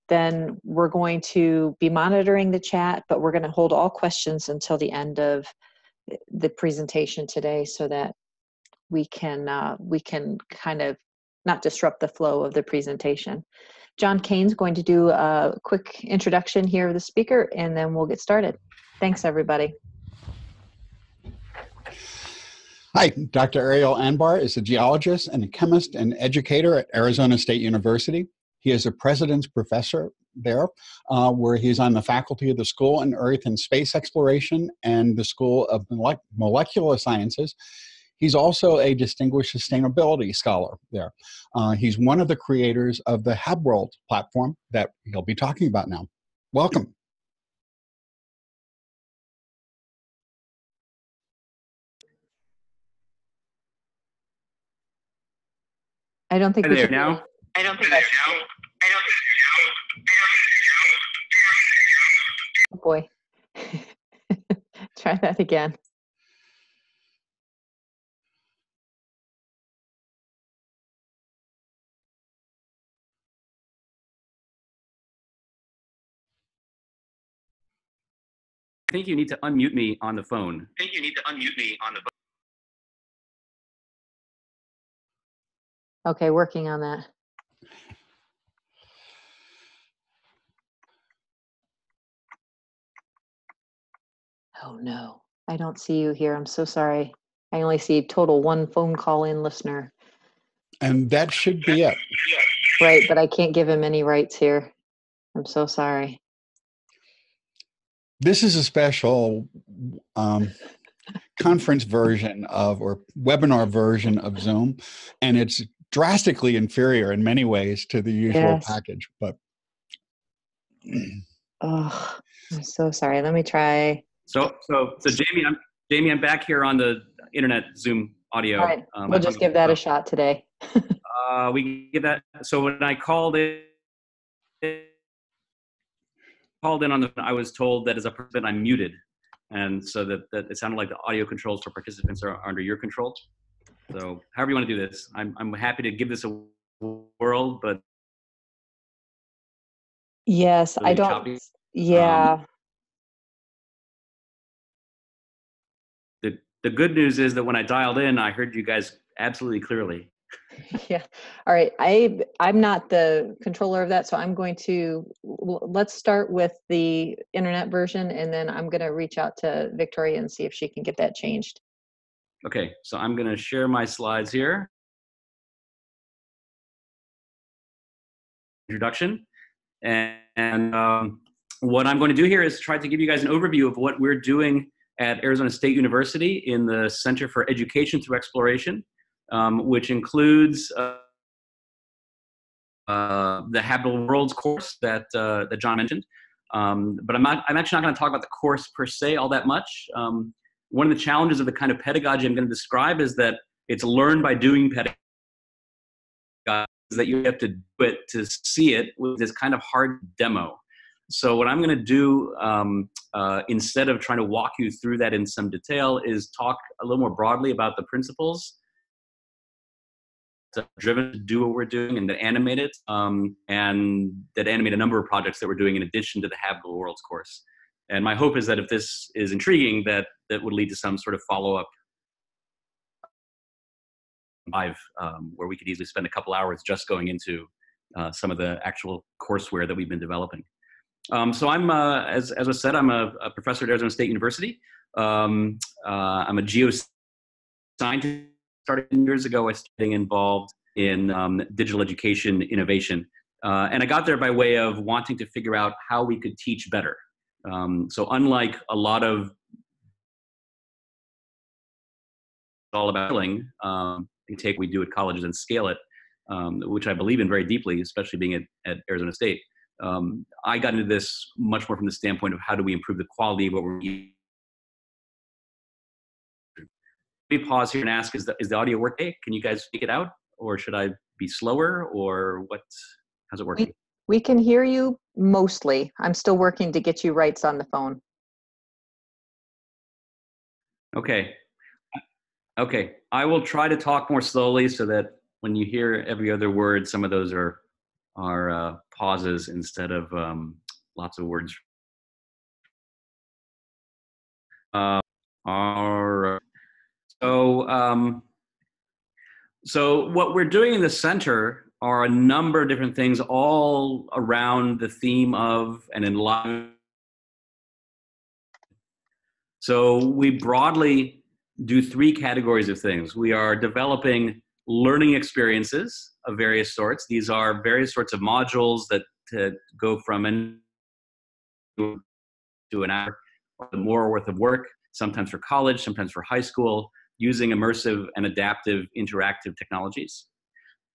Then we're going to be monitoring the chat, but we're going to hold all questions until the end of the presentation today so that we can kind of not disrupt the flow of the presentation. John Kane's going to do a quick introduction here of the speaker, and then we'll get started. Thanks, everybody. Hi, Dr. Ariel Anbar is a geologist and a chemist and educator at Arizona State University. He is a president's professor there, where he's on the faculty of the School in Earth and Space Exploration and the School of Molecular Sciences. He's also a distinguished sustainability scholar there. He's one of the creators of the HabWorlds platform that he'll be talking about now. Welcome. I don't think we should now. I don't think Oh boy. Try that again. I think you need to unmute me on the phone. Okay, working on that. Oh no, I don't see you here. I'm so sorry. I only see total one phone call in listener. And that should be it. Right, but I can't give him any rights here. I'm so sorry. This is a special conference version of, or webinar version of Zoom, and it's drastically inferior in many ways to the usual package. But oh, I'm so sorry. Let me try. So Jamie, I'm back here on the internet Zoom audio. All right, we'll just give that a shot today. We give that. So when I called in on the, I was told that as a participant I'm muted, and so that it sounded like the audio controls for participants are under your control. So however you want to do this, I'm happy to give this a whirl, but yes, really I don't. Choppy. Yeah. The good news is that when I dialed in, I heard you guys absolutely clearly. Yeah. All right. I'm not the controller of that, so I'm going to, let's start with the internet version, and then I'm going to reach out to Victoria and see if she can get that changed. Okay. So I'm going to share my slides here. Introduction. And what I'm going to do here is try to give you guys an overview of what we're doing at Arizona State University in the Center for Education Through Exploration, which includes the HabWorlds course that John mentioned. But I'm actually not going to talk about the course per se all that much. One of the challenges of the kind of pedagogy I'm going to describe is that it's learned by doing pedagogy, that you have to do it to see it with this kind of hard demo. So what I'm going to do, instead of trying to walk you through that in some detail, is talk a little more broadly about the principles that are driven to do what we're doing and that animate it, and that animate a number of projects that we're doing in addition to the HabWorlds course. And my hope is that if this is intriguing, that would lead to some sort of follow-up live, where we could easily spend a couple hours just going into some of the actual courseware that we've been developing. So I'm, as was said, I'm a professor at Arizona State University. I'm a geoscientist. Started years ago, I was getting involved in digital education innovation. And I got there by way of wanting to figure out how we could teach better. So unlike a lot of all about learning, we take what we do at colleges and scale it, which I believe in very deeply, especially being at Arizona State. I got into this much more from the standpoint of how do we improve the quality of what we're doing. Let me pause here and ask, is the audio working? Can you guys speak it out? Or should I be slower, or how's it working? We can hear you mostly. I'm still working to get you rights on the phone. Okay. I will try to talk more slowly so that when you hear every other word, some of those are pauses instead of lots of words. So what we're doing in the center are a number of different things all around the theme of and in line. So we broadly do three categories of things. We are developing learning experiences of various sorts. These are various sorts of modules that go from to an hour or more worth of work, sometimes for college, sometimes for high school, using immersive and adaptive interactive technologies.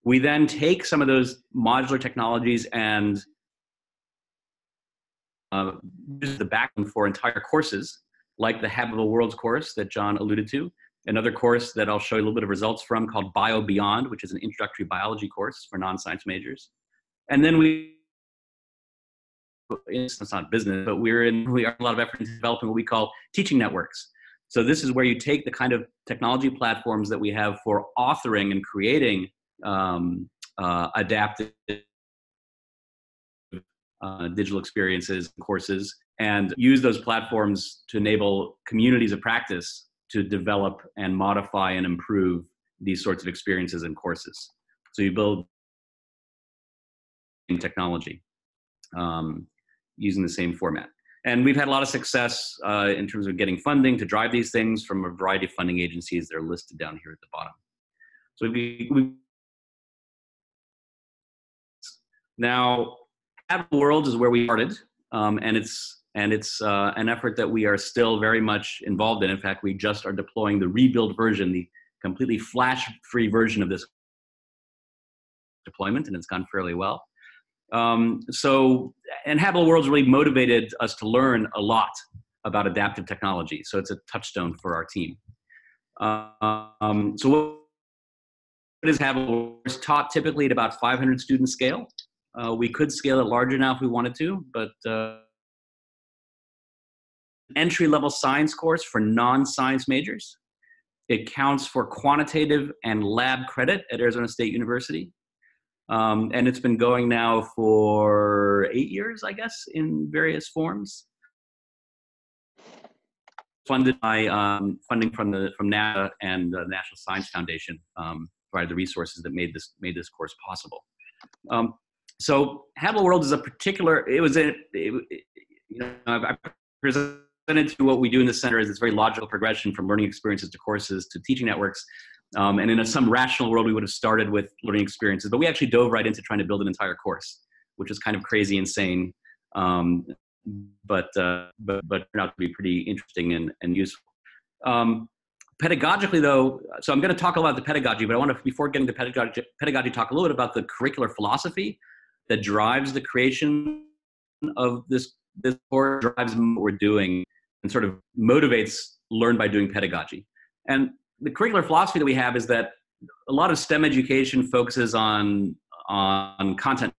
We then take some of those modular technologies and use the backbone for entire courses, like the HabWorlds course that John alluded to, another course that I'll show you a little bit of results from called BioBeyond, which is an introductory biology course for non-science majors. And then it's not business, but we are a lot of effort in developing what we call teaching networks. So this is where you take the kind of technology platforms that we have for authoring and creating adaptive digital experiences and courses, and use those platforms to enable communities of practice to develop and modify and improve these sorts of experiences and courses. So you build technology using the same format. And we've had a lot of success in terms of getting funding to drive these things from a variety of funding agencies that are listed down here at the bottom. So now, HabWorlds is where we started, and it's an effort that we are still very much involved in. In fact, we just are deploying the rebuild version, the completely flash-free version of this deployment, and it's gone fairly well. And HabWorlds really motivated us to learn a lot about adaptive technology. So it's a touchstone for our team. So what is HabWorlds? It's taught typically at about 500 student scale. We could scale it larger now if we wanted to, but entry-level science course for non-science majors. It counts for quantitative and lab credit at Arizona State University. And it's been going now for 8 years, I guess, in various forms. Funded by funding from NASA and the National Science Foundation, provided the resources that made this course possible. So HabWorlds is a particular. I presented to what we do in the center as this very logical progression from learning experiences to courses to teaching networks. And in some rational world, we would have started with learning experiences, but we actually dove right into trying to build an entire course, which is kind of crazy, insane, but turned out to be pretty interesting and useful. Pedagogically, though, so I'm going to talk about the pedagogy, but I want to, before getting to pedagogy, talk a little bit about the curricular philosophy that drives the creation of this course, drives what we're doing, and sort of motivates learn by doing pedagogy. And the curricular philosophy that we have is that a lot of STEM education focuses on content.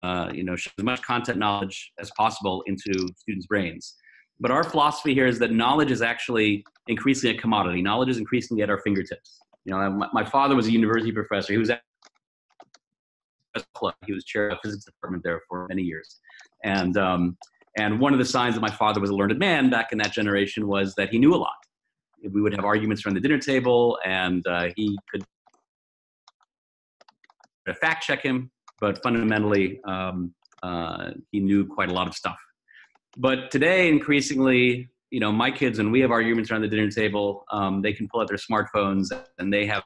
Shove as much content knowledge as possible into students' brains. But our philosophy here is that knowledge is actually increasingly a commodity. Knowledge is increasingly at our fingertips. My father was a university professor. He was chair of the physics department there for many years. And one of the signs that my father was a learned man back in that generation was that he knew a lot. We would have arguments around the dinner table, and he could fact check him, but fundamentally, he knew quite a lot of stuff. But today, increasingly, my kids, when we have arguments around the dinner table, they can pull out their smartphones and they have,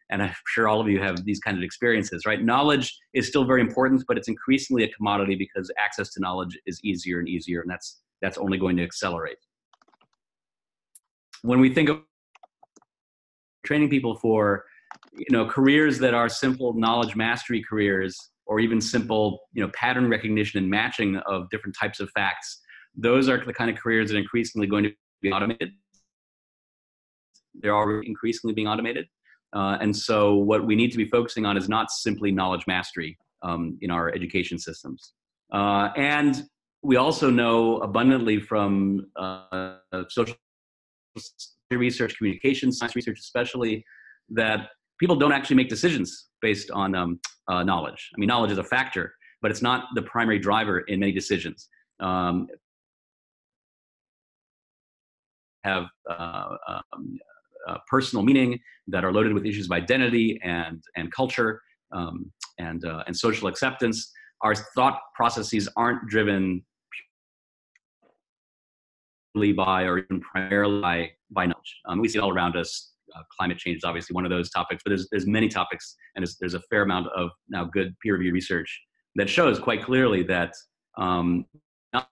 and I'm sure all of you have these kind of experiences, right? Knowledge is still very important, but it's increasingly a commodity because access to knowledge is easier and easier, and that's only going to accelerate. When we think of training people for, careers that are simple knowledge mastery careers, or even simple, pattern recognition and matching of different types of facts, those are the kind of careers that are increasingly going to be automated. They're already increasingly being automated. And so what we need to be focusing on is not simply knowledge mastery in our education systems. And we also know abundantly from social research, communication science research especially, that people don't actually make decisions based on knowledge. I mean, knowledge is a factor, but it's not the primary driver in many decisions. Have personal meaning, that are loaded with issues of identity and culture and social acceptance. Our thought processes aren't driven purely by or even primarily by knowledge. We see it all around us. Climate change is obviously one of those topics, but there's many topics, and there's a fair amount of now good peer-reviewed research that shows quite clearly that not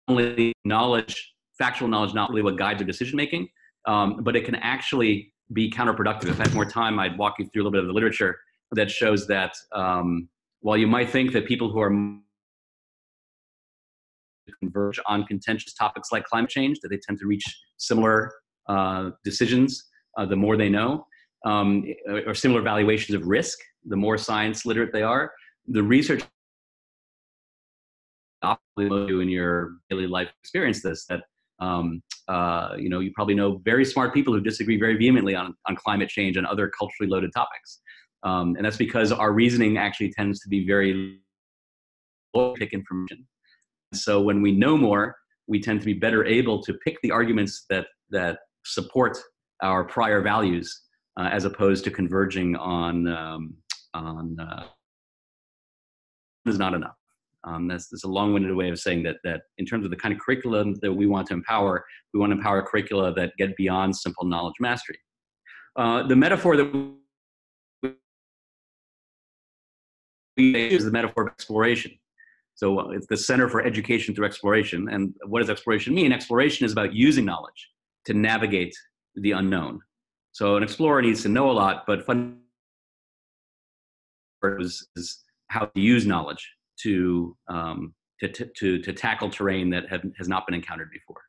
only knowledge, factual knowledge, not really what guides our decision making, but it can actually be counterproductive. If I had more time, I'd walk you through a little bit of the literature that shows that while you might think that people who are converge on contentious topics like climate change, that they tend to reach similar decisions the more they know, or similar valuations of risk, the more science literate they are. The research you in your daily life experience this, that you probably know very smart people who disagree very vehemently on climate change and other culturally loaded topics. And that's because our reasoning actually tends to be very low pick information. So when we know more, we tend to be better able to pick the arguments that support our prior values, as opposed to converging on is not enough. That's a long-winded way of saying that in terms of the kind of curriculum that we want to empower curricula that get beyond simple knowledge mastery. The metaphor that we use is the metaphor of exploration. So it's the Center for Education through Exploration. And what does exploration mean? Exploration is about using knowledge to navigate the unknown. So an explorer needs to know a lot, but fundamentally is how to use knowledge to tackle terrain that has not been encountered before.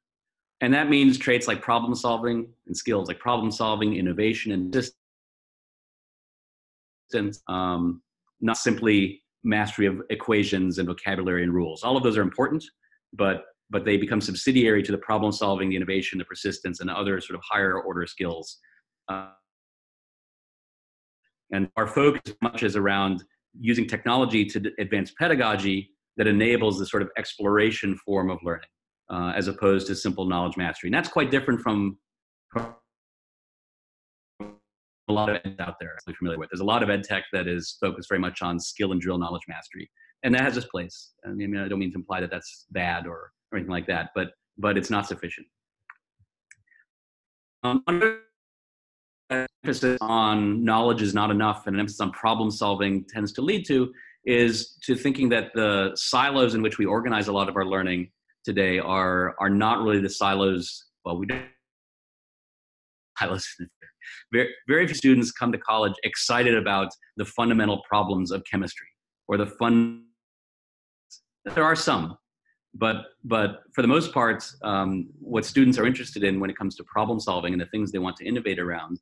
And that means traits like problem solving and skills like problem solving, innovation, and distance, not simply mastery of equations and vocabulary and rules. All of those are important, but they become subsidiary to the problem solving, the innovation, the persistence, and other sort of higher order skills. And our focus much is around using technology to advance pedagogy that enables the sort of exploration form of learning, as opposed to simple knowledge mastery. And that's quite different from a lot of ed out there I'm familiar with. There's a lot of ed tech that is focused very much on skill and drill knowledge mastery. And that has its place. I mean, I don't mean to imply that that's bad or anything like that, but it's not sufficient. Emphasis on knowledge is not enough, and an emphasis on problem solving tends to lead to thinking that the silos in which we organize a lot of our learning today are not really the silos. Well, we don't silos. Very few students come to college excited about the fundamental problems of chemistry or there are some, but for the most part, what students are interested in when it comes to problem solving and the things they want to innovate around,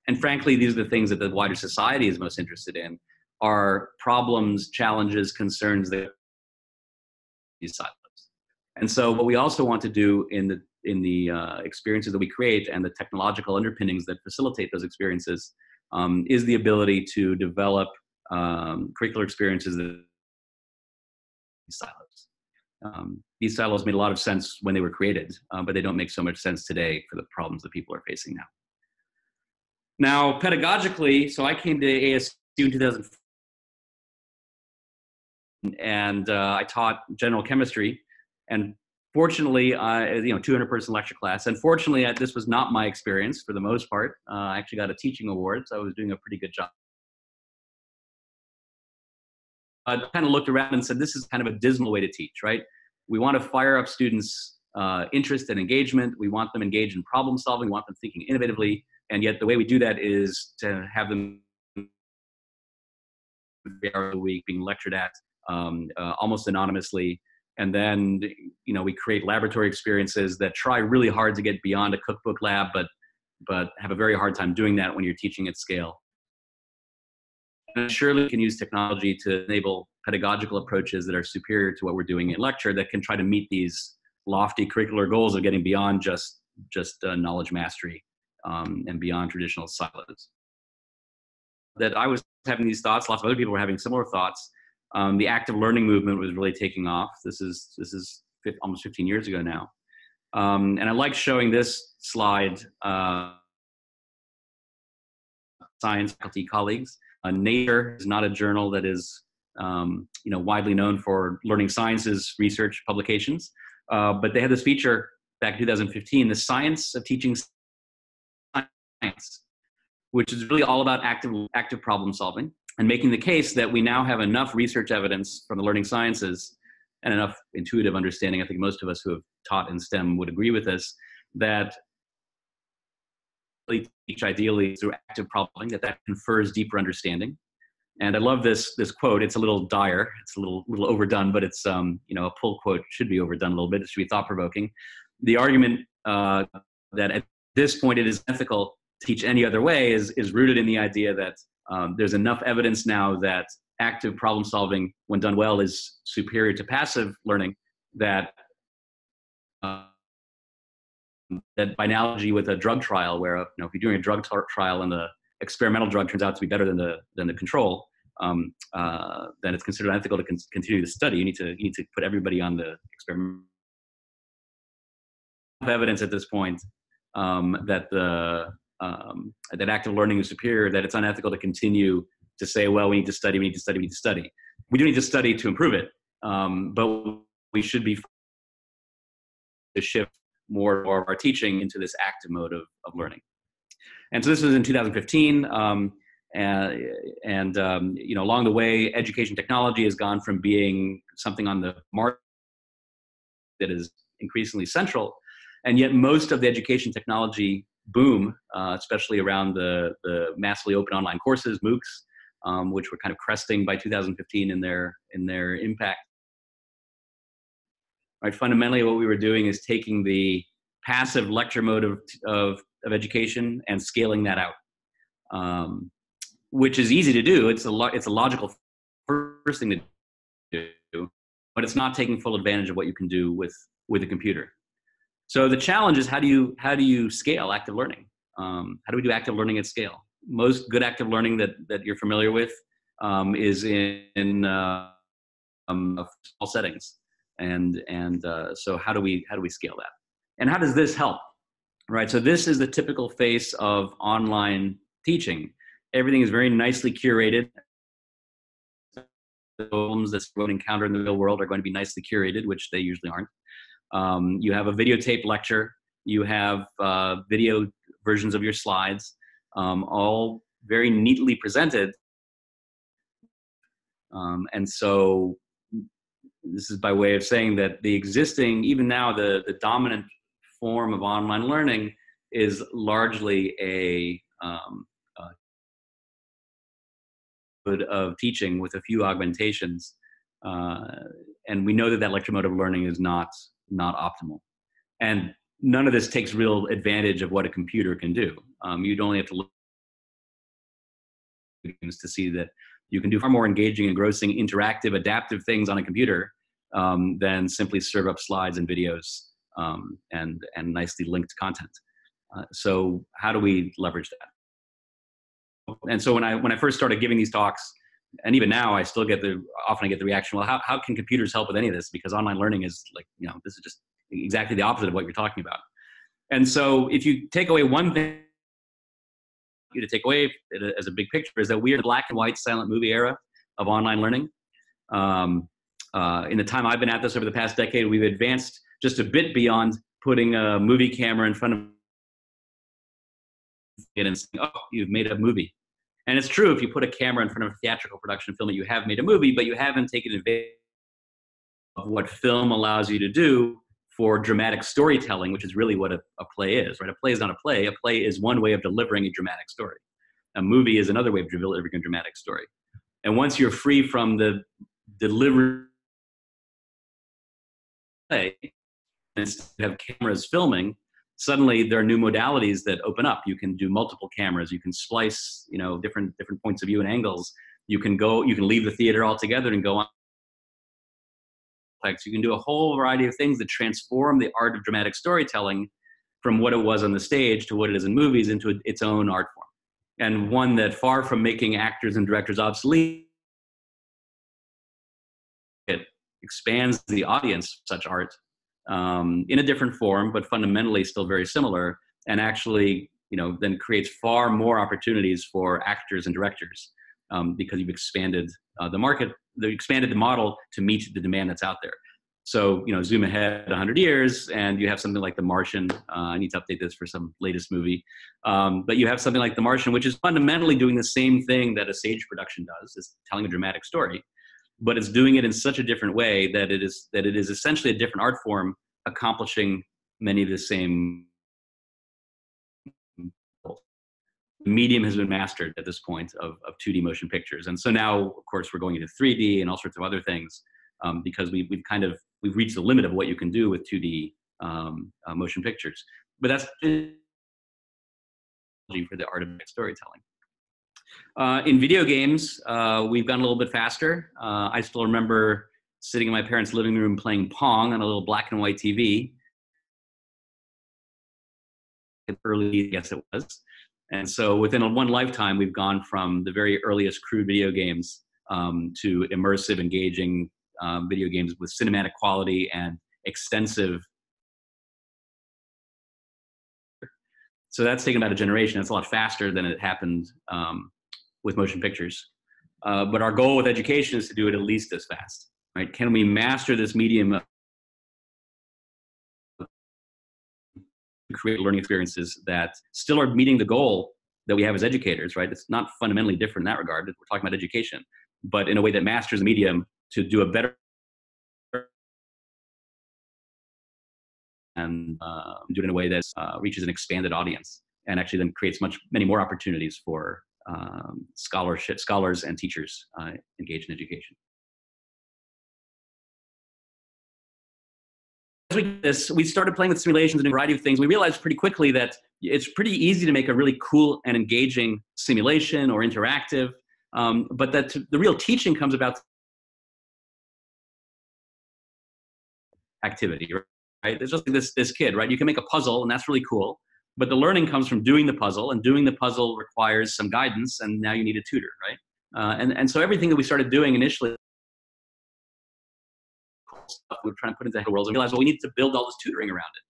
and frankly, these are the things that the wider society is most interested in, are problems, challenges, concerns that these silos. And so what we also want to do in the experiences that we create and the technological underpinnings that facilitate those experiences is the ability to develop curricular experiences that these silos. These silos made a lot of sense when they were created, but they don't make so much sense today for the problems that people are facing now. Now, pedagogically, so I came to ASU in 2004, and I taught general chemistry. And fortunately, 200-person lecture class. And fortunately, this was not my experience for the most part. I actually got a teaching award, so I was doing a pretty good job. I kind of looked around and said, this is kind of a dismal way to teach, right? We want to fire up students' interest and engagement. We want them engaged in problem solving. We want them thinking innovatively. And yet the way we do that is to have them every hour of the week being lectured at almost anonymously. And then, we create laboratory experiences that try really hard to get beyond a cookbook lab, but have a very hard time doing that when you're teaching at scale. And surely we can use technology to enable pedagogical approaches that are superior to what we're doing in lecture that can try to meet these lofty curricular goals of getting beyond just knowledge mastery and beyond traditional silos. that I was having these thoughts, lots of other people were having similar thoughts. The active learning movement was really taking off. This is almost 15 years ago now. And I like showing this slide, science faculty colleagues. Nature is not a journal that is widely known for learning sciences research publications, but they had this feature back in 2015, the science of teaching science, which is really all about active problem solving and making the case that we now have enough research evidence from the learning sciences and enough intuitive understanding. I think most of us who have taught in STEM would agree with this, that teach ideally through active problem solving, that confers deeper understanding. And I love this quote. It's a little dire. It's a little overdone, but it's a pull quote should be overdone a little bit. It should be thought provoking. The argument that at this point it is ethical to teach any other way is rooted in the idea that there's enough evidence now that active problem solving, when done well, is superior to passive learning. That by analogy with a drug trial, where if you're doing a drug trial and the experimental drug turns out to be better than the control, then it's considered unethical to continue the study. You need to put everybody on the experiment. Evidence at this point that that active learning is superior, that it's unethical to continue to say, well, we need to study. We do need to study to improve it, but we should be to shift more and more of our teaching into this active mode of learning. And so this was in 2015, along the way, education technology has gone from being something on the market that is increasingly central, and yet most of the education technology boom, especially around the massively open online courses, MOOCs, which were kind of cresting by 2015 in their impact. Right, fundamentally, what we were doing is taking the passive lecture mode of education and scaling that out, which is easy to do. It's a logical first thing to do, but it's not taking full advantage of what you can do with a computer. So the challenge is how do you scale active learning? How do we do active learning at scale? Most good active learning that you're familiar with is in small settings. And so how do we scale that? And how does this help? Right. So this is the typical face of online teaching. Everything is very nicely curated. The problems that you encounter in the real world are going to be nicely curated, which they usually aren't. You have a videotape lecture. You have video versions of your slides, all very neatly presented. And so this is by way of saying that the existing, even now, the dominant form of online learning is largely a mode of teaching with a few augmentations. And we know that lecture mode of learning is not optimal. And none of this takes real advantage of what a computer can do. You'd only have to look to see that you can do far more engaging, engrossing, interactive, adaptive things on a computer than simply serve up slides and videos and nicely linked content. So how do we leverage that? And so when I first started giving these talks, and even now I still often get the reaction, well, how can computers help with any of this? Because online learning is this is just exactly the opposite of what you're talking about. And so if you take away one thing, to take away as a big picture is that we are in the black and white silent movie era of online learning. In the time I've been at this over the past decade, we've advanced just a bit beyond putting a movie camera in front of it and saying, oh, you've made a movie. And it's true, if you put a camera in front of a theatrical production film, you have made a movie, but you haven't taken advantage of what film allows you to do for dramatic storytelling, which is really what a play is, right? A play is not a play. A play is one way of delivering a dramatic story. A movie is another way of delivering a dramatic story. And once you're free from the delivery play, instead of cameras filming, suddenly there are new modalities that open up. You can do multiple cameras. You can splice, different points of view and angles. You can leave the theater altogether and go on. You can do a whole variety of things that transform the art of dramatic storytelling from what it was on the stage to what it is in movies into its own art form. and one that, far from making actors and directors obsolete, it expands the audience of such art in a different form, but fundamentally still very similar, and actually, then creates far more opportunities for actors and directors because you've expanded the market, expanded the model to meet the demand that's out there. So, zoom ahead 100 years and you have something like The Martian. I need to update this for some latest movie. But you have something like The Martian, which is fundamentally doing the same thing that a stage production does, is telling a dramatic story. But it's doing it in such a different way that it is essentially a different art form, accomplishing many of the same goals. The medium has been mastered at this point of 2D motion pictures. And so now, of course, we're going into 3D and all sorts of other things because we've reached the limit of what you can do with 2D motion pictures. But that's for the art of storytelling. In video games, we've gone a little bit faster. I still remember sitting in my parents' living room playing Pong on a little black and white TV. Early, yes, it was. And so within one lifetime, we've gone from the very earliest crude video games to immersive, engaging video games with cinematic quality and extensive. So that's taken about a generation. That's a lot faster than it happened with motion pictures. But our goal with education is to do it at least as fast, right? Can we master this medium of create learning experiences that still are meeting the goal that we have as educators, right? It's not fundamentally different in that regard. We're talking about education, but in a way that masters the medium to do a better and do it in a way that reaches an expanded audience and actually then creates many more opportunities for scholars and teachers engaged in education. As we started playing with simulations and a variety of things, we realized pretty quickly that it's pretty easy to make a really cool and engaging simulation or interactive, but that the real teaching comes about activity, right? There's just this kid, right? You can make a puzzle and that's really cool, but the learning comes from doing the puzzle, and doing the puzzle requires some guidance, and now you need a tutor, right? And so everything that we started doing initially, stuff we were trying to put into HabWorlds, and realized, well, we need to build all this tutoring around it.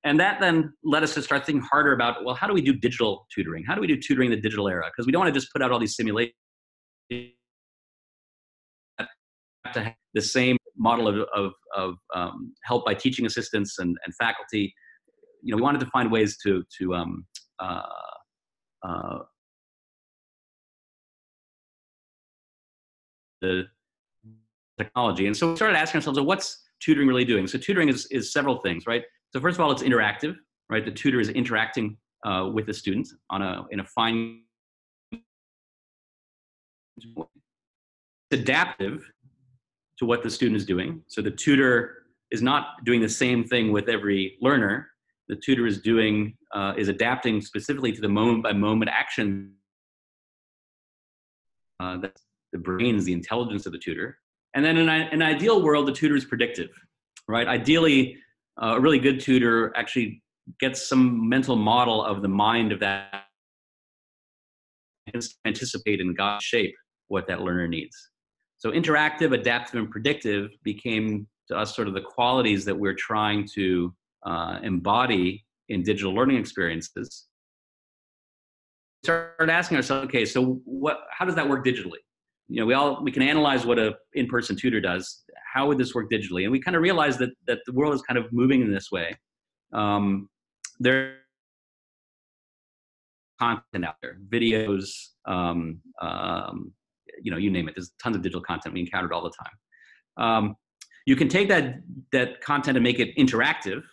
And that then led us to start thinking harder about, well, how do we do digital tutoring? How do we do tutoring in the digital era? Because we don't want to just put out all these simulations. To have the same model of help by teaching assistants and faculty. We wanted to find ways to the technology. And so we started asking ourselves, well, what's tutoring really doing? So tutoring is several things, right? So first of all, it's interactive, right? The tutor is interacting with the student in a fine. It's adaptive to what the student is doing. So the tutor is not doing the same thing with every learner. The tutor is is adapting specifically to the moment-by-moment action. That's the brain is the intelligence of the tutor. And then in an ideal world, the tutor is predictive, right? Ideally, a really good tutor actually gets some mental model of the mind of that, and anticipate and guide shape what that learner needs. So interactive, adaptive, and predictive became to us sort of the qualities that we're trying to embody in digital learning experiences. We started asking ourselves, okay, so how does that work digitally? We can analyze what an in-person tutor does. How would this work digitally? And we kind of realized that the world is kind of moving in this way. There's content out there, videos, you name it. There's tons of digital content we encountered all the time. You can take that content and make it interactive.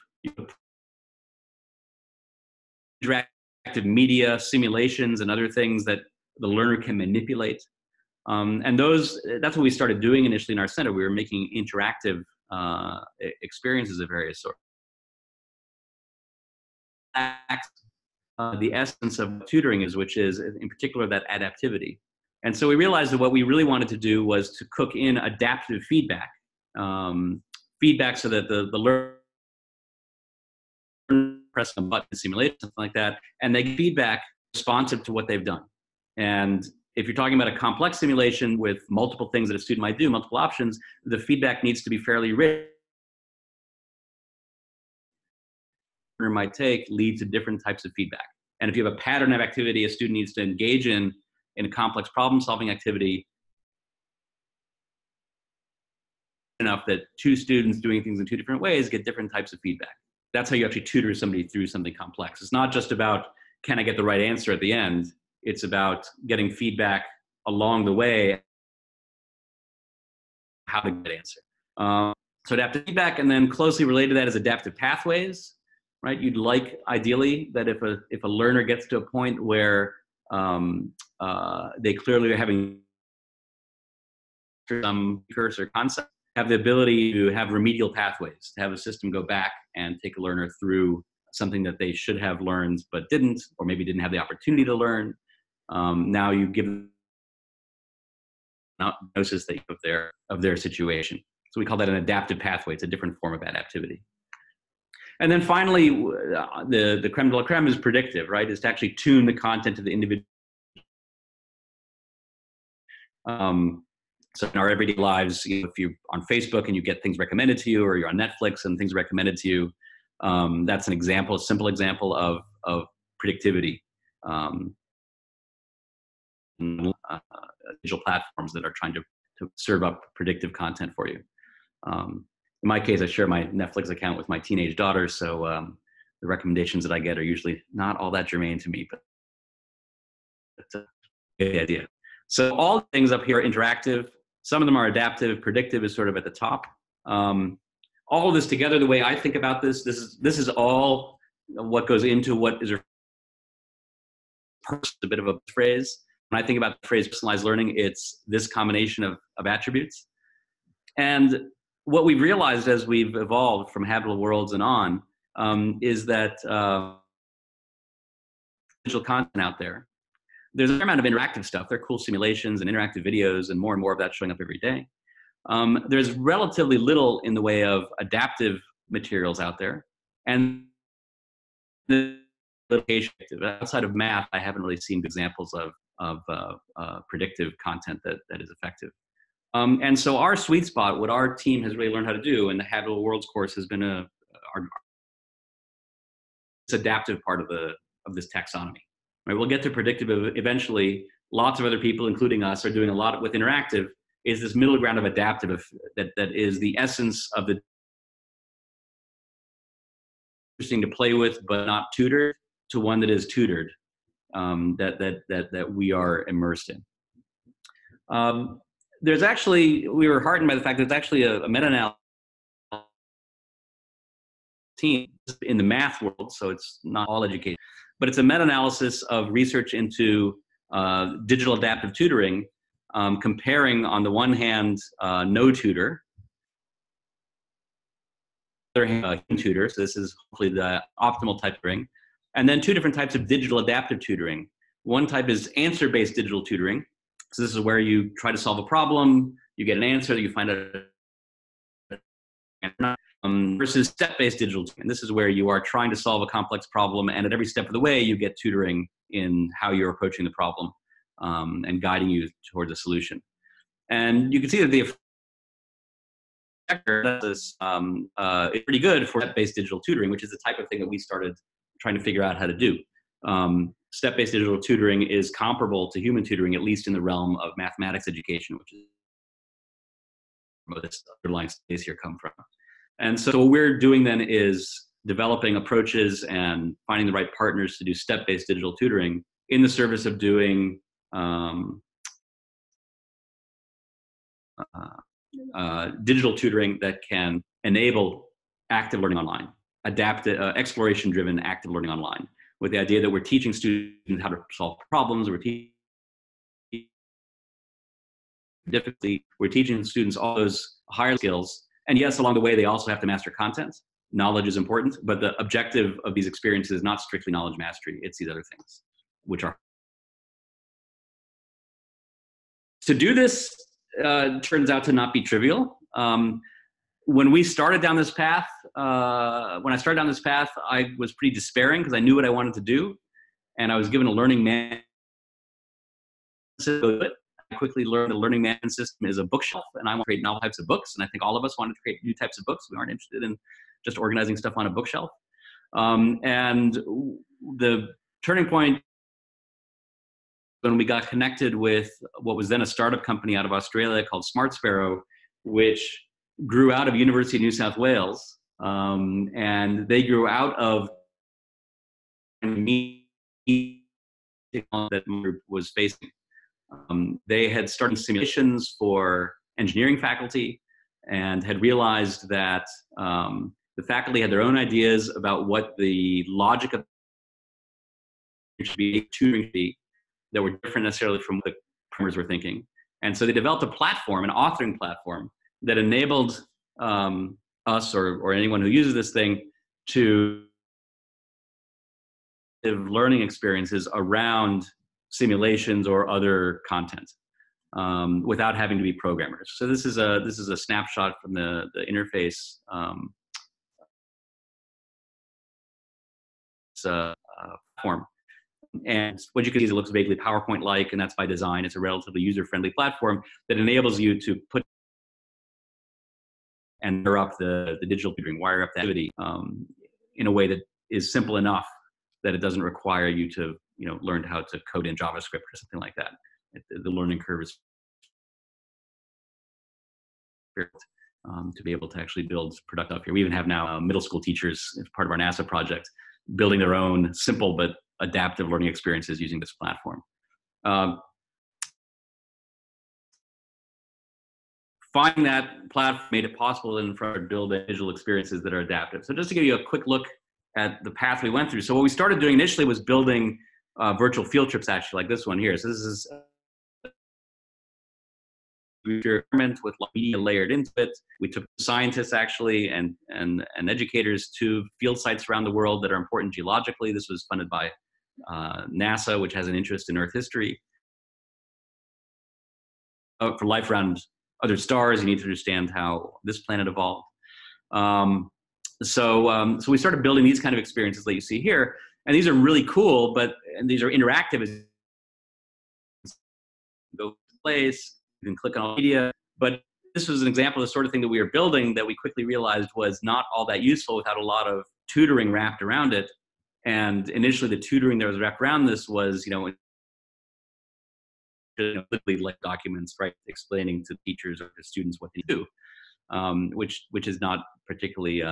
Interactive media, simulations, and other things that the learner can manipulate. And that's what we started doing initially in our center. We were making interactive experiences of various sorts. The essence of tutoring which is in particular that adaptivity. And so we realized that what we really wanted to do was to cook in adaptive feedback, so that the learner press a button, simulate something like that, and they get feedback responsive to what they've done. And if you're talking about a complex simulation with multiple things that a student might do, multiple options, the feedback needs to be fairly rich. Might take lead to different types of feedback. And if you have a pattern of activity a student needs to engage in a complex problem-solving activity, enough that two students doing things in two different ways get different types of feedback. That's how you actually tutor somebody through something complex. It's not just about, can I get the right answer at the end? It's about getting feedback along the way, how to get an answer. So adaptive feedback, and then closely related to that is adaptive pathways, right? You'd like, ideally, that if a learner gets to a point where they clearly are having some curse or concept, have the ability to have remedial pathways, to have a system go back and take a learner through something that they should have learned but didn't, or maybe didn't have the opportunity to learn. Now you give them diagnosis of their situation. So we call that an adaptive pathway. It's a different form of adaptivity. And then finally, the creme de la creme is predictive, right? Is to actually tune the content to the individual. So in our everyday lives, if you're on Facebook and you get things recommended to you, or you're on Netflix and things recommended to you, that's an example, a simple example of predictivity. Digital platforms that are trying to serve up predictive content for you. In my case, I share my Netflix account with my teenage daughter, so the recommendations that I get are usually not all that germane to me, but it's a good idea. So all the things up here are interactive. Some of them are adaptive. Predictive is sort of at the top. All of this together, the way I think about this is all what goes into what is a bit of a phrase. When I think about the phrase personalized learning, it's this combination of attributes. And what we've realized as we've evolved from HabWorlds and on is that digital content out there, there's a fair amount of interactive stuff. There are cool simulations and interactive videos and more of that showing up every day. There's relatively little in the way of adaptive materials out there. And outside of math, I haven't really seen examples of predictive content that is effective. And so our sweet spot, what our team has really learned how to do, and the HabWorlds course has been our adaptive part of this taxonomy. Right? We'll get to predictive eventually. Lots of other people, including us, are doing a lot with interactive. Is this middle ground of adaptive that is the essence of the interesting to play with, but not tutored, to one that is tutored, that we are immersed in. There's actually, we were heartened by the fact that there's actually a meta-analysis team in the math world, so it's not all education, but it's a meta-analysis of research into digital adaptive tutoring, comparing on the one hand no tutor, other hand tutor, so this is hopefully the optimal type of tutoring, and then two different types of digital adaptive tutoring. One type is answer-based digital tutoring. So this is where you try to solve a problem, you get an answer, you find out, versus step-based digital tutoring. And this is where you are trying to solve a complex problem, and at every step of the way, you get tutoring in how you're approaching the problem and guiding you towards a solution. And you can see that the effect is pretty good for step-based digital tutoring, which is the type of thing that we started trying to figure out how to do. Step-based digital tutoring is comparable to human tutoring, at least in the realm of mathematics education, which is where this underlying space here come from. And so what we're doing then is developing approaches and finding the right partners to do step-based digital tutoring in the service of doing digital tutoring that can enable active learning online, exploration-driven active learning online, with the idea that we're teaching students how to solve problems, we're teaching students all those higher skills. And yes, along the way, they also have to master content. Knowledge is important, but the objective of these experiences is not strictly knowledge mastery. It's these other things, which are. To do this turns out to not be trivial. When we started down this path, I was pretty despairing because I knew what I wanted to do. and I was given a learning management system. I quickly learned the learning management system is a bookshelf, and I want to create novel types of books. And I think all of us wanted to create new types of books. We aren't interested in just organizing stuff on a bookshelf. And the turning point when we got connected with what was then a startup company out of Australia called Sparrow, which grew out of University of New South Wales. And they grew out of me that my group was facing. They had started simulations for engineering faculty and had realized that the faculty had their own ideas about what the logic of should be, tutoring should be, that were different necessarily from what the programmers were thinking. And so they developed a platform, an authoring platform, that enabled us or anyone who uses this thing to have learning experiences around simulations or other content without having to be programmers. So this is a snapshot from the interface. It's a form. And what you can see is it looks vaguely PowerPoint-like, and that's by design. It's a relatively user-friendly platform that enables you to put and wire up the digital tutoring, wire up the activity in a way that is simple enough that it doesn't require you to learn how to code in JavaScript or something like that. The learning curve is to be able to actually build productive stuff here. We even have now middle school teachers as part of our NASA project building their own simple but adaptive learning experiences using this platform. Finding that platform made it possible then for us to build digital experiences that are adaptive. So just to give you a quick look at the path we went through. So what we started doing initially was building virtual field trips, actually, like this one here. So this is experiment with media layered into it. We took scientists actually and educators to field sites around the world that are important geologically. This was funded by NASA, which has an interest in Earth history. For life around other stars, you need to understand how this planet evolved. So we started building these kind of experiences that you see here, and these are really cool. And these are interactive. As go to place, you can click on media. But this was an example of the sort of thing that we were building that we quickly realized was not all that useful without a lot of tutoring wrapped around it. And initially, the tutoring that was wrapped around this was, literally like documents, right, explaining to teachers or to students what they do, which is not particularly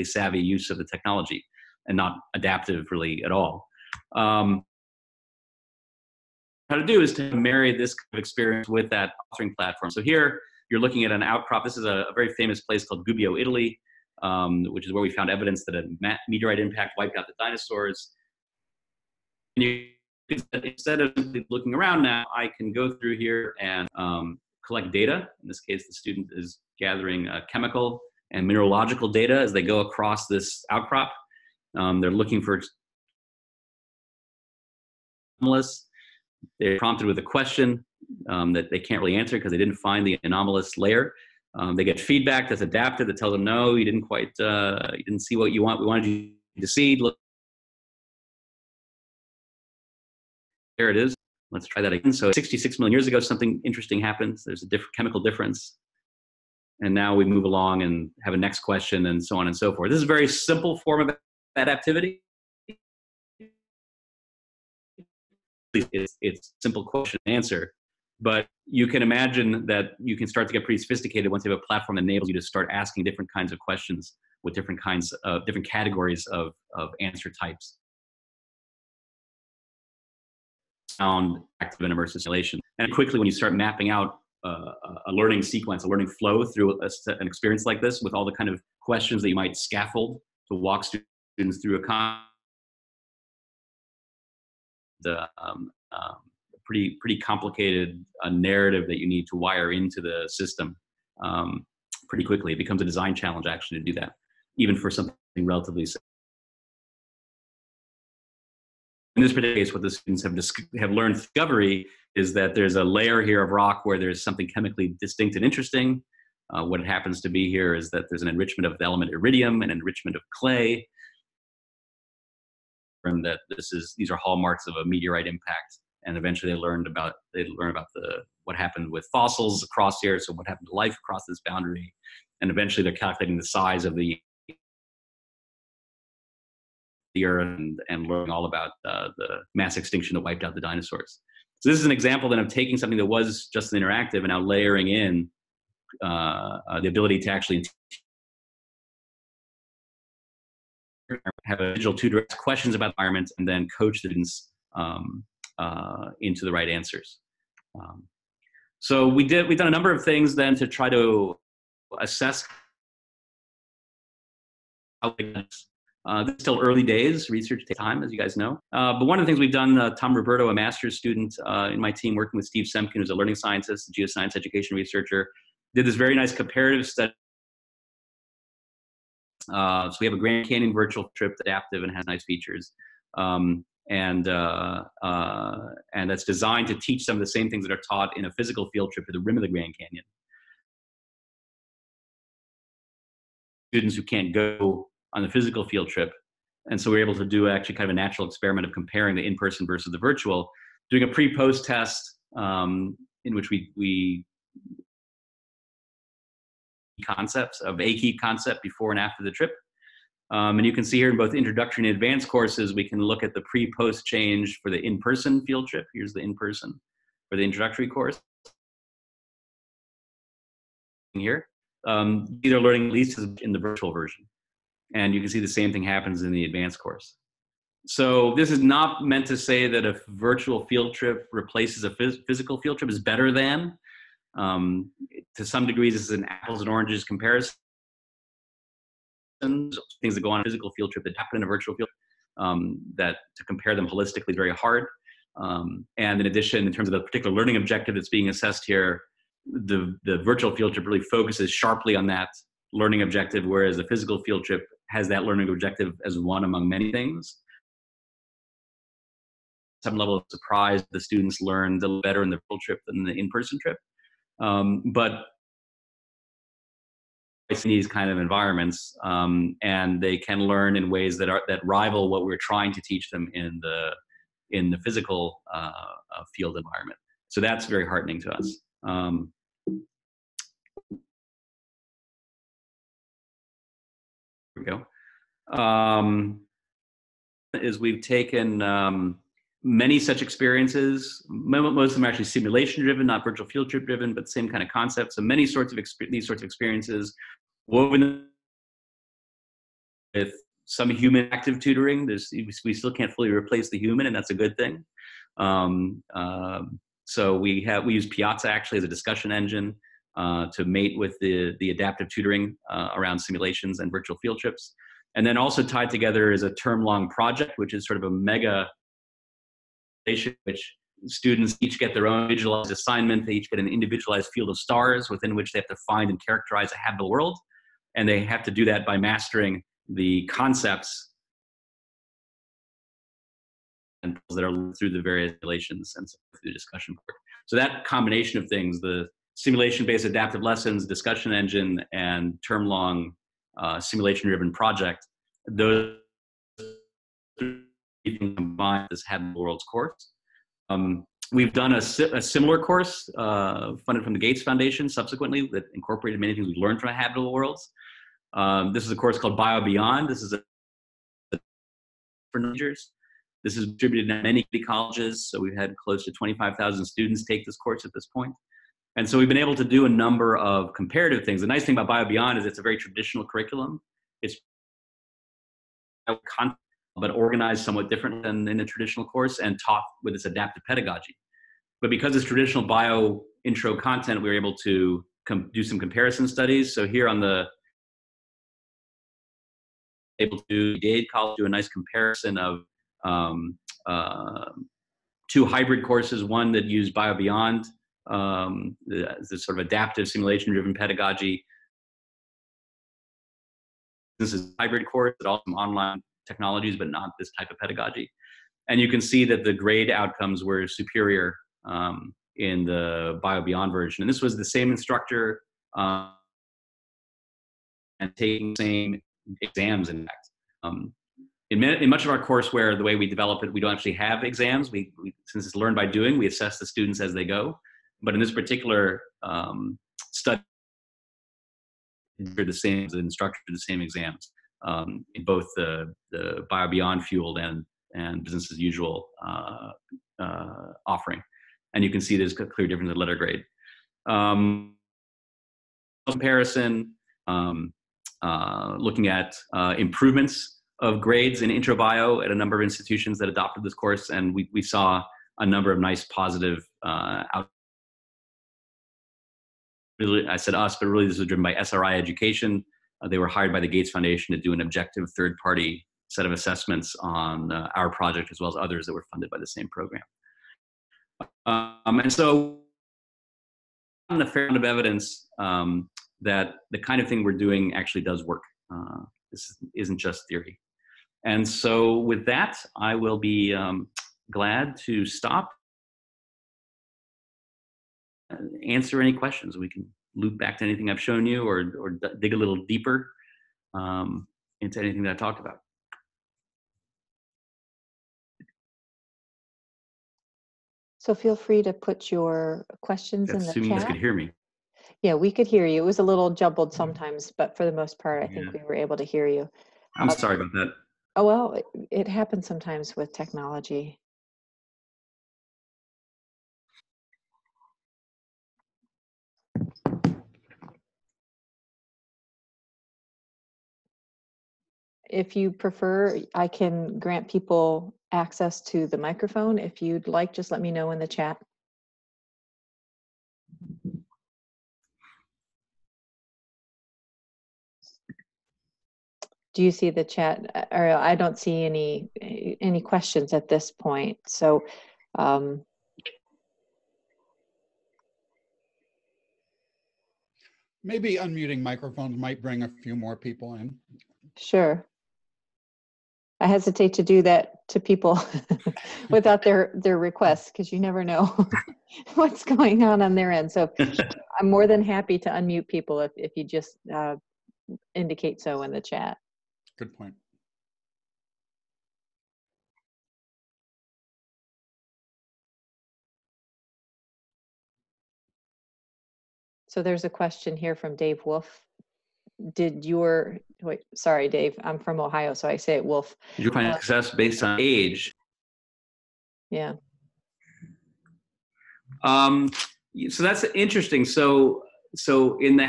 savvy use of the technology and not adaptive really at all. How to do is to marry this kind of experience with that authoring platform. So here you're looking at an outcrop. This is a very famous place called Gubbio, Italy, which is where we found evidence that a meteorite impact wiped out the dinosaurs. And instead of looking around now, I can go through here and collect data. In this case, the student is gathering chemical and mineralogical data as they go across this outcrop. They're looking for anomalous. They're prompted with a question that they can't really answer because they didn't find the anomalous layer. They get feedback that's adaptive that tells them, no, you didn't quite, you didn't see what you want. We wanted you to see. Look, there it is. Let's try that again. So 66 million years ago, something interesting happens. There's a chemical difference. And now we move along and have a next question and so on and so forth. This is a very simple form of adaptivity. It's simple question and answer. But you can imagine that you can start to get pretty sophisticated once you have a platform that enables you to start asking different kinds of questions with different kinds of different categories of answer types. Sound, active and immersive simulation. And quickly, when you start mapping out a learning sequence, a learning flow through an experience like this with all the kind of questions that you might scaffold to walk students through pretty complicated narrative that you need to wire into the system pretty quickly. It becomes a design challenge actually to do that, even for something relatively simple. In this particular case, what the students have learned discovery is that there's a layer here of rock where there's something chemically distinct and interesting. What it happens to be here is that there's an enrichment of the element iridium and enrichment of clay. that these are hallmarks of a meteorite impact. And eventually they learn about what happened with fossils across here, so what happened to life across this boundary. And eventually they're calculating the size of the Earth and learning all about the mass extinction that wiped out the dinosaurs. So this is an example then of taking something that was just interactive and now layering in the ability to actually have a digital tutor ask questions about the environment and then coach students into the right answers. So we've done a number of things then to try to assess how this is still early days. Research takes time, as you guys know. But one of the things we've done, Tom Roberto, a master's student in my team, working with Steve Semkin, who's a learning scientist, a geoscience education researcher, did this very nice comparative study. So we have a Grand Canyon virtual trip, adaptive, and has nice features. And that's designed to teach some of the same things that are taught in a physical field trip to the rim of the Grand Canyon. Students who can't go on the physical field trip. And so we're able to do actually kind of a natural experiment of comparing the in-person versus the virtual, doing a pre-post test in which we concepts of a key concept before and after the trip. And you can see here in both introductory and advanced courses, we can look at the pre-post change for the in-person field trip. Here's the in-person for the introductory course. Here, they're learning at least in the virtual version. And you can see the same thing happens in the advanced course. So this is not meant to say that a virtual field trip replaces a physical field trip is better than. To some degrees, this is an apples and oranges comparison. Things that go on a physical field trip that happen in a virtual field, that to compare them holistically is very hard. And in addition, in terms of the particular learning objective that's being assessed here, the virtual field trip really focuses sharply on that learning objective, whereas the physical field trip has that learning objective as one among many things. Some level of surprise, the students learned a little better in the virtual trip than the in-person trip. But in these kind of environments, and they can learn in ways that rival what we're trying to teach them in the physical field environment. So that's very heartening to us. Here we go. Is we've taken many such experiences. Most of them are actually simulation driven, not virtual field trip driven, but same kind of concept. So many sorts of these sorts of experiences woven with some human active tutoring. We still can't fully replace the human, and that's a good thing. So we use Piazza actually as a discussion engine to mate with the adaptive tutoring around simulations and virtual field trips. And then also tied together is a term-long project, which is sort of a mega, which students each get their own individualized assignment. They each get an individualized field of stars within which they have to find and characterize a habitable world. And they have to do that by mastering the concepts and that are through the various simulations and through the discussion board. So that combination of things, the simulation-based adaptive lessons, discussion engine, and term-long simulation-driven project, those combine this habitable worlds course. We've done a similar course funded from the Gates Foundation subsequently that incorporated many things we've learned from habitable worlds. This is a course called BioBeyond. This is for majors. This is distributed in many colleges, so we've had close to 25,000 students take this course at this point. And so we've been able to do a number of comparative things. The nice thing about BioBeyond is it's a very traditional curriculum. It's but organized somewhat different than in a traditional course and taught with this adaptive pedagogy. But because it's traditional bio intro content, we were able to do some comparison studies. So here on the able to Dade College do a nice comparison of two hybrid courses, one that used BioBeyond, the sort of adaptive simulation-driven pedagogy. This is a hybrid course that also online technologies, but not this type of pedagogy. And you can see that the grade outcomes were superior in the BioBeyond version. And this was the same instructor and taking the same exams, in fact. in much of our courseware, the way we develop it, we don't actually have exams. Since it's learned by doing, we assess the students as they go. But in this particular study, they're the same, the instructor the same exams in both the BioBeyond fueled and business as usual offering. And you can see there's a clear difference in letter grade. Comparison, looking at improvements of grades in intro bio at a number of institutions that adopted this course, and we saw a number of nice positive outcomes. Really, I said us, but really this was driven by SRI Education. They were hired by the Gates Foundation to do an objective third-party set of assessments on our project, as well as others that were funded by the same program. And so, a fair amount of evidence that the kind of thing we're doing actually does work. This isn't just theory. And so with that, I will be glad to stop, answer any questions. We can loop back to anything I've shown you or dig a little deeper into anything that I talked about. So feel free to put your questions in the Assuming you guys chat. could hear me. Yeah, we could hear you. It was a little jumbled sometimes, but for the most part, I think we were able to hear you. I'm sorry about that. Oh, well, it happens sometimes with technology. If you prefer, I can grant people access to the microphone. If you'd like, just let me know in the chat. Do you see the chat, Ariel? I don't see any questions at this point. So maybe unmuting microphones might bring a few more people in. Sure. I hesitate to do that to people without their requests, because you never know what's going on their end. So I'm more than happy to unmute people if you just indicate so in the chat. Good point. So there's a question here from Dave Wolf. Wait, sorry, Dave, I'm from Ohio, so I say it Wolf. Did you find success based on age? Yeah. So that's interesting. So in the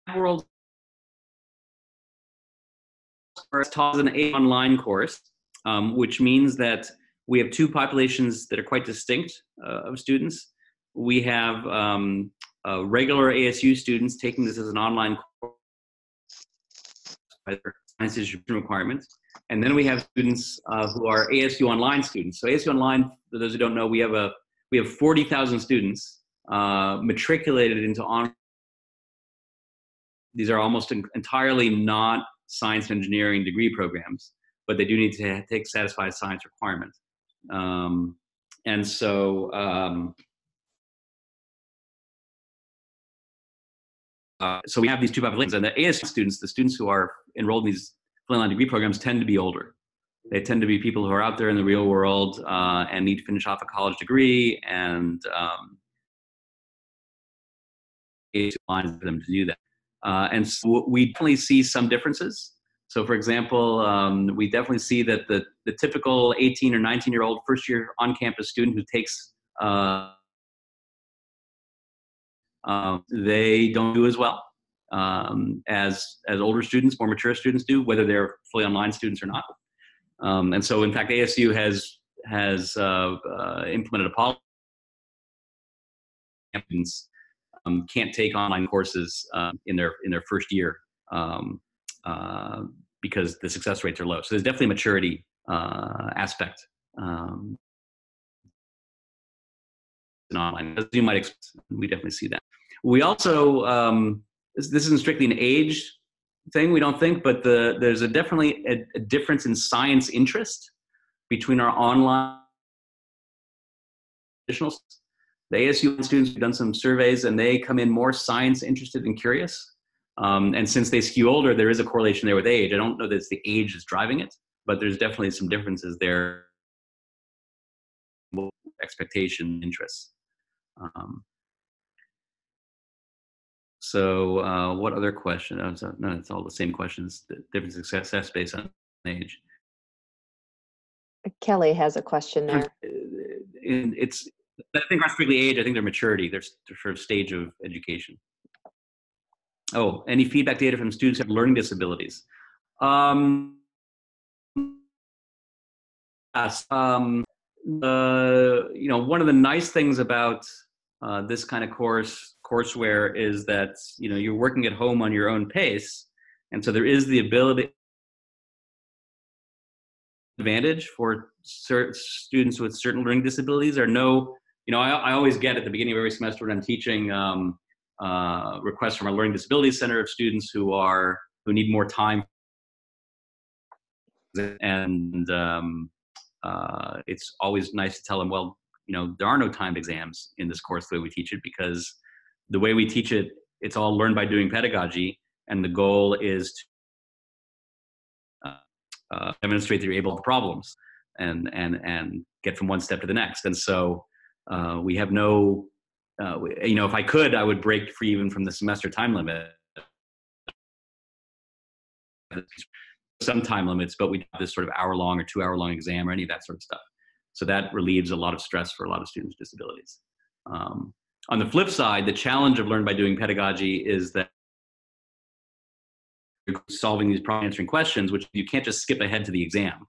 HabWorlds, it's taught as an online course, which means that we have two populations that are quite distinct of students. We have regular ASU students taking this as an online course by their science institution requirements. And then we have students who are ASU online students. So ASU online, for those who don't know, we have 40,000 students matriculated into online. These are almost entirely not science and engineering degree programs, but they do need to satisfy science requirements. And so, so we have these two populations, and the ASU students, the students who are enrolled in these online degree programs, tend to be older. They tend to be people who are out there in the real world and need to finish off a college degree, and it's for them to do that. And so we definitely see some differences. So, for example, we definitely see that the typical 18 or 19-year-old first-year on-campus student who takes they don't do as well as older students, more mature students do, whether they're fully online students or not. And so, in fact, ASU has implemented a policy. Students can't take online courses in their first year because the success rates are low. So there's definitely a maturity aspect in online, as you might expect. We definitely see that. We also, this isn't strictly an age thing, we don't think, but there's definitely a difference in science interest between our online traditional students. The ASU students, we've done some surveys, and they come in more science interested and curious. And since they skew older, there is a correlation there with age. I don't know that it's the age that's driving it, but there's definitely some differences there, expectation, interests. So what other question? No, it's all the same questions. Different success based on age. Kelly has a question there. It's, I think, not strictly age. I think their maturity, their sort of stage of education. Oh, any feedback data from students who have learning disabilities? Yes. You know, one of the nice things about this kind of courseware is that, you know, you're working at home on your own pace, and so there is the ability advantage for students with certain learning disabilities. Or no, you know, I always get at the beginning of every semester when I'm teaching requests from our Learning Disabilities Center of students who need more time, and it's always nice to tell them, well, you know, there are no timed exams in this course the way we teach it, because the way we teach it, it's all learn by doing pedagogy, and the goal is to demonstrate that you're able to problems and get from one step to the next. And so we have no, you know, if I could, I would break free even from the semester time limit. Some time limits, but we have this sort of hour-long or 2-hour-long exam or any of that sort of stuff. So that relieves a lot of stress for a lot of students with disabilities. On the flip side, the challenge of learn by doing pedagogy is that you're solving these problem answering questions, which you can't just skip ahead to the exam.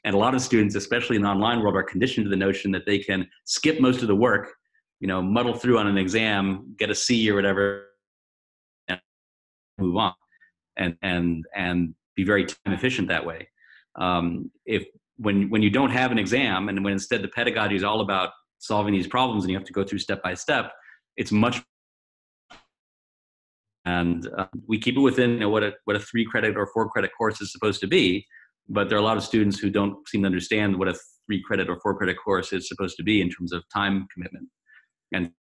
And a lot of students, especially in the online world, are conditioned to the notion that they can skip most of the work, you know, muddle through on an exam, get a C or whatever, and move on, and be very time efficient that way. When you don't have an exam, and when instead the pedagogy is all about solving these problems and you have to go through step by step, it's much. And we keep it within, you know, what a 3-credit or 4-credit course is supposed to be, but there are a lot of students who don't seem to understand what a 3-credit or 4-credit course is supposed to be in terms of time commitment, and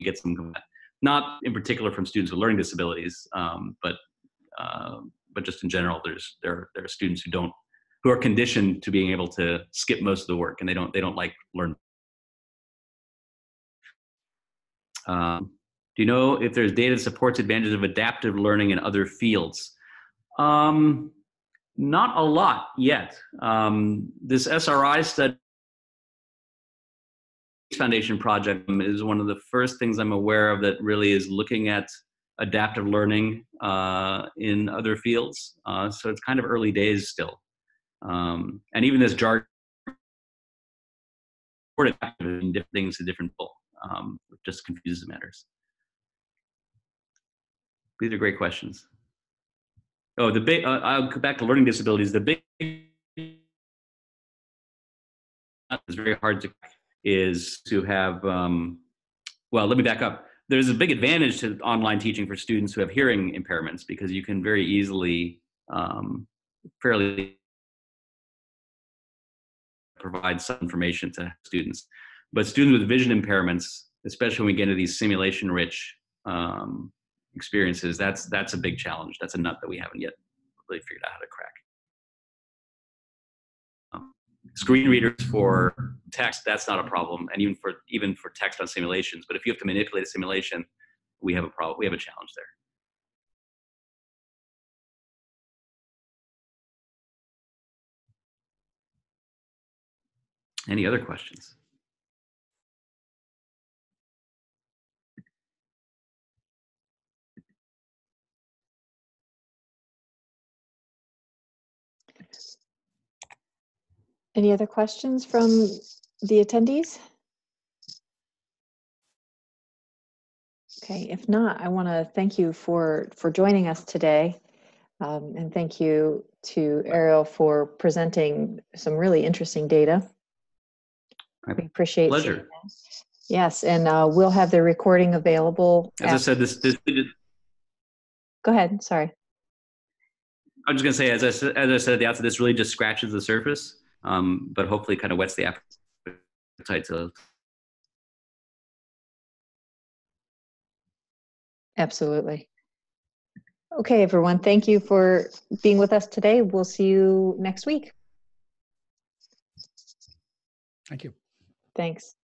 get some, not in particular from students with learning disabilities, but just in general, there are students who are conditioned to being able to skip most of the work, and they don't like learn. Do you know if there's data that supports advantages of adaptive learning in other fields? Not a lot yet. This SRI study Foundation project is one of the first things I'm aware of that really is looking at adaptive learning in other fields. So it's kind of early days still. And even this jargon, in different things to different people, just confuses matters. These are great questions. Oh, the big, I'll go back to learning disabilities. The big, it's very hard to, is to have, well, let me back up. There's a big advantage to online teaching for students who have hearing impairments, because you can very easily, fairly provide some information to students. But students with vision impairments, especially when we get into these simulation-rich experiences, that's a big challenge. That's a nut that we haven't yet really figured out how to crack. Screen readers for text, that's not a problem, and even for text on simulations. But if you have to manipulate a simulation, we have a problem. We have a challenge there. Any other questions? Any other questions from the attendees? Okay, if not, I want to thank you for joining us today. And thank you to Ariel for presenting some really interesting data. We appreciate Pleasure. Yes, and we'll have the recording available. As I said, this Go ahead, sorry. I'm just going to say, as I said at the outset, this really just scratches the surface, but hopefully kind of whets the appetite to. Absolutely. Okay, everyone, thank you for being with us today. We'll see you next week. Thank you. Thanks.